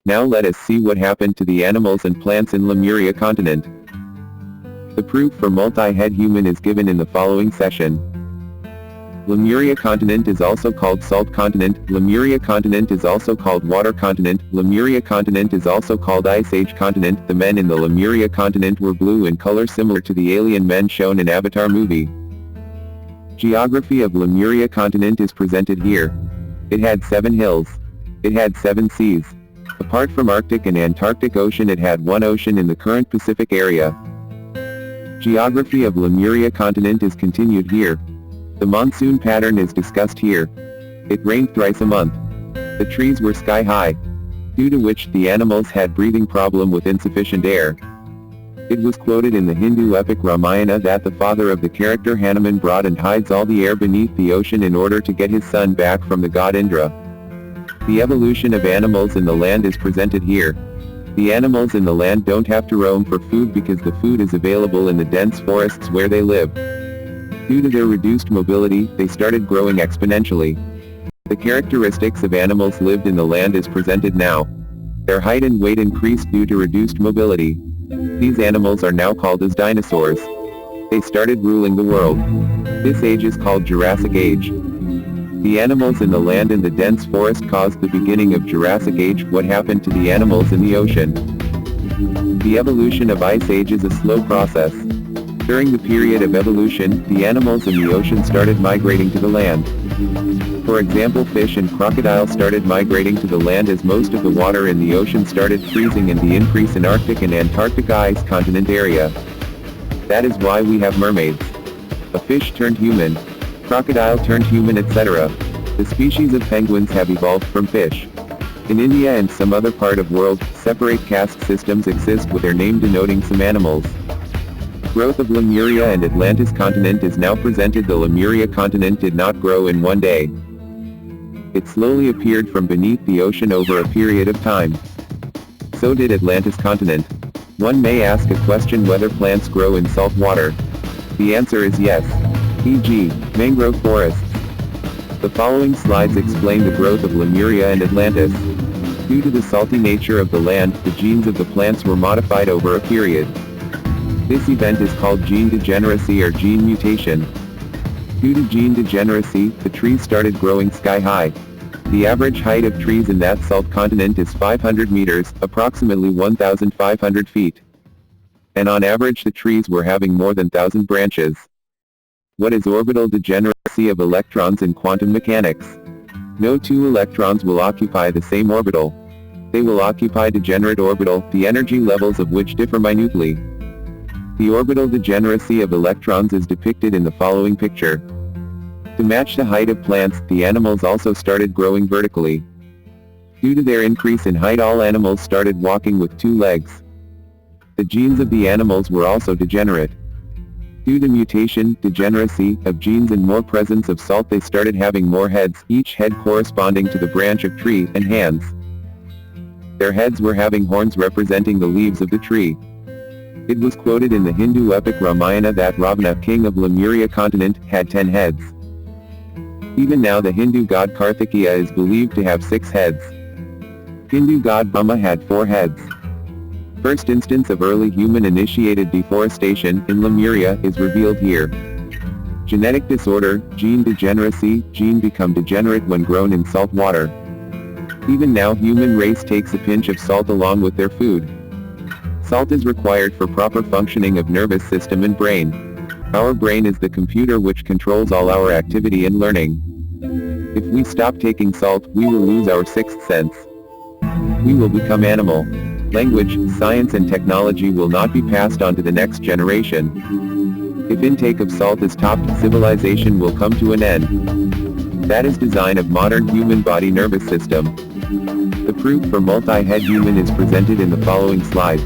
Now let us see what happened to the animals and plants in Lemuria continent. The proof for multi-head human is given in the following session. Lemuria continent is also called salt continent. Lemuria continent is also called water continent. Lemuria continent is also called ice age continent. The men in the Lemuria continent were blue in color, similar to the alien men shown in Avatar movie. Geography of Lemuria continent is presented here. It had 7 hills. It had 7 seas. Apart from Arctic and Antarctic Ocean, it had 1 ocean in the current Pacific area. Geography of Lemuria continent is continued here. The monsoon pattern is discussed here. It rained thrice a month. The trees were sky high, due to which the animals had breathing problem with insufficient air. It was quoted in the Hindu epic Ramayana that the father of the character Hanuman brought and hides all the air beneath the ocean in order to get his son back from the god Indra. The evolution of animals in the land is presented here. The animals in the land don't have to roam for food because the food is available in the dense forests where they live. Due to their reduced mobility, they started growing exponentially. The characteristics of animals lived in the land is presented now. Their height and weight increased due to reduced mobility. These animals are now called as dinosaurs. They started ruling the world. This age is called Jurassic Age. The animals in the land and the dense forest caused the beginning of Jurassic Age. What happened to the animals in the ocean? The evolution of Ice Age is a slow process. During the period of evolution, the animals in the ocean started migrating to the land. For example, fish and crocodiles started migrating to the land as most of the water in the ocean started freezing and the increase in Arctic and Antarctic ice continent area. That is why we have mermaids. A fish turned human. Crocodile turned human, etc. The species of penguins have evolved from fish. In India and some other part of world, separate caste systems exist with their name denoting some animals. Growth of Lemuria and Atlantis continent is now presented. The Lemuria continent did not grow in one day. It slowly appeared from beneath the ocean over a period of time. So did Atlantis continent. One may ask a question whether plants grow in salt water. The answer is yes. E.g., mangrove forests. The following slides explain the growth of Lemuria and Atlantis. Due to the salty nature of the land, the genes of the plants were modified over a period. This event is called gene degeneracy or gene mutation. Due to gene degeneracy, the trees started growing sky high. The average height of trees in that salt continent is 500 meters, approximately 1,500 feet. And on average the trees were having more than 1,000 branches. What is orbital degeneracy of electrons in quantum mechanics? No 2 electrons will occupy the same orbital. They will occupy degenerate orbital, the energy levels of which differ minutely. The orbital degeneracy of electrons is depicted in the following picture. To match the height of plants, the animals also started growing vertically. Due to their increase in height, all animals started walking with 2 legs. The genes of the animals were also degenerate. Due to mutation, degeneracy, of genes and more presence of salt, they started having more heads, each head corresponding to the branch of tree, and hands. Their heads were having horns representing the leaves of the tree. It was quoted in the Hindu epic Ramayana that Ravana, king of Lemuria continent, had 10 heads. Even now the Hindu god Kartikeya is believed to have 6 heads. Hindu god Brahma had 4 heads. First instance of early human-initiated deforestation in Lemuria is revealed here. Genetic disorder, gene degeneracy, gene become degenerate when grown in salt water. Even now human race takes a pinch of salt along with their food. Salt is required for proper functioning of nervous system and brain. Our brain is the computer which controls all our activity and learning. If we stop taking salt, we will lose our 6th sense. We will become animal. Language, science and technology will not be passed on to the next generation. If intake of salt is stopped, civilization will come to an end. That is design of modern human body nervous system. The proof for multi-head human is presented in the following slides.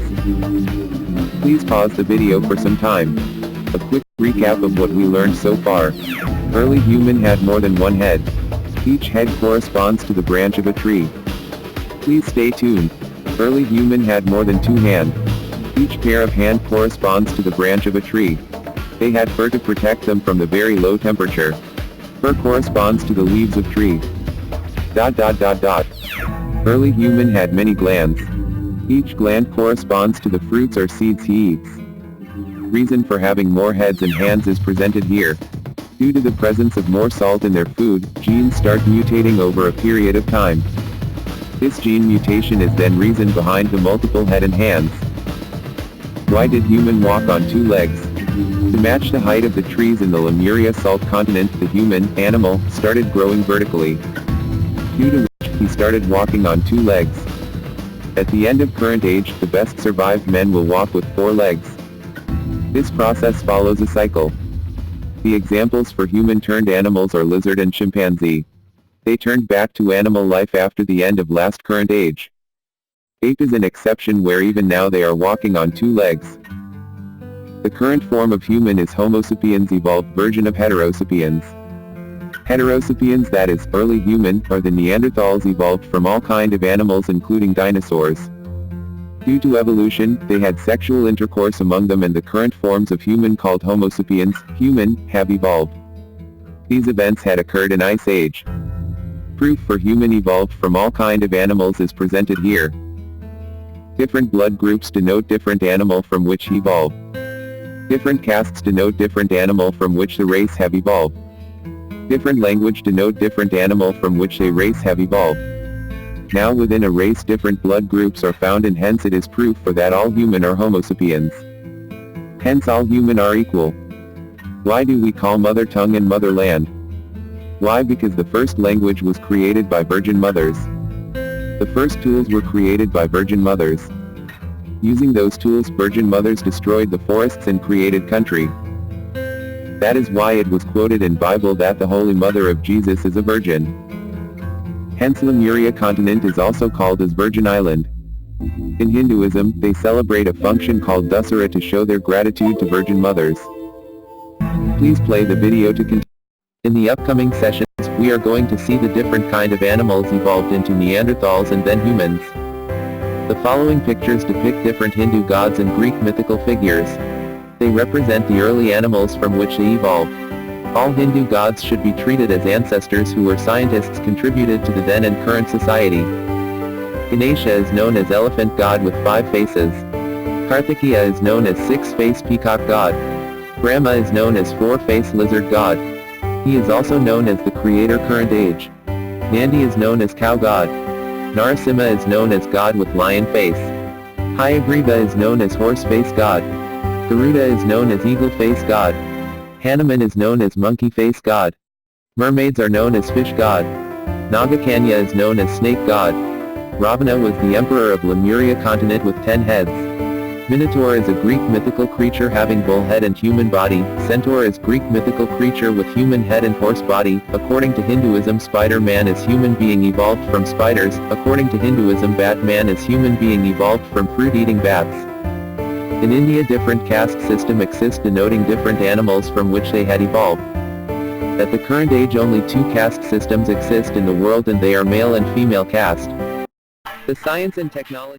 Please pause the video for some time. A quick recap of what we learned so far. Early human had more than 1 head. Each head corresponds to the branch of a tree. Please stay tuned. Early human had more than 2 hands. Each pair of hand corresponds to the branch of a tree. They had fur to protect them from the very low temperature. Fur corresponds to the leaves of tree. Early human had many glands. Each gland corresponds to the fruits or seeds he eats. Reason for having more heads and hands is presented here. Due to the presence of more salt in their food, genes start mutating over a period of time. This gene mutation is then reason behind the multiple head and hands. Why did human walk on two legs? To match the height of the trees in the Lemuria salt continent, the human, animal, started growing vertically. Due to which, he started walking on two legs. At the end of current age, the best survived men will walk with four legs. This process follows a cycle. The examples for human-turned animals are lizard and chimpanzee. They turned back to animal life after the end of last current age. Ape is an exception where even now they are walking on two legs. The current form of human is Homo sapiens evolved version of Heterosapiens. Heterosapiens, that is, early human, are the Neanderthals evolved from all kind of animals including dinosaurs. Due to evolution, they had sexual intercourse among them and the current forms of human called Homo sapiens, human, have evolved. These events had occurred in Ice Age. Proof for human evolved from all kind of animals is presented here. Different blood groups denote different animal from which he evolved. Different castes denote different animal from which the race have evolved. Different language denote different animal from which a race have evolved. Now within a race different blood groups are found and hence it is proof for that all human are Homo sapiens. Hence all human are equal. Why do we call mother tongue and motherland? Why? Because the first language was created by virgin mothers. The first tools were created by virgin mothers. Using those tools, virgin mothers destroyed the forests and created country. That is why it was quoted in Bible that the Holy Mother of Jesus is a virgin. Hence Lemuria continent is also called as Virgin Island. In Hinduism, they celebrate a function called Dussehra to show their gratitude to virgin mothers. Please play the video to continue. In the upcoming sessions, we are going to see the different kind of animals evolved into Neanderthals and then humans. The following pictures depict different Hindu gods and Greek mythical figures. They represent the early animals from which they evolved. All Hindu gods should be treated as ancestors who were scientists contributed to the then and current society. Ganesha is known as elephant god with 5 faces. Kartikeya is known as 6-face peacock god. Brahma is known as 4-face lizard god. He is also known as the creator current age. Nandi is known as cow god. Narasimha is known as god with lion face. Hayagriva is known as horse face god. Garuda is known as eagle face god. Hanuman is known as monkey face god. Mermaids are known as fish god. Nagakanya is known as snake god. Ravana was the emperor of Lemuria continent with 10 heads. Minotaur is a Greek mythical creature having bull head and human body. Centaur is Greek mythical creature with human head and horse body. According to Hinduism, Spider-Man is human being evolved from spiders. According to Hinduism, Batman is human being evolved from fruit-eating bats. In India, different caste system exists denoting different animals from which they had evolved. At the current age only 2 caste systems exist in the world and they are male and female caste. The science and technology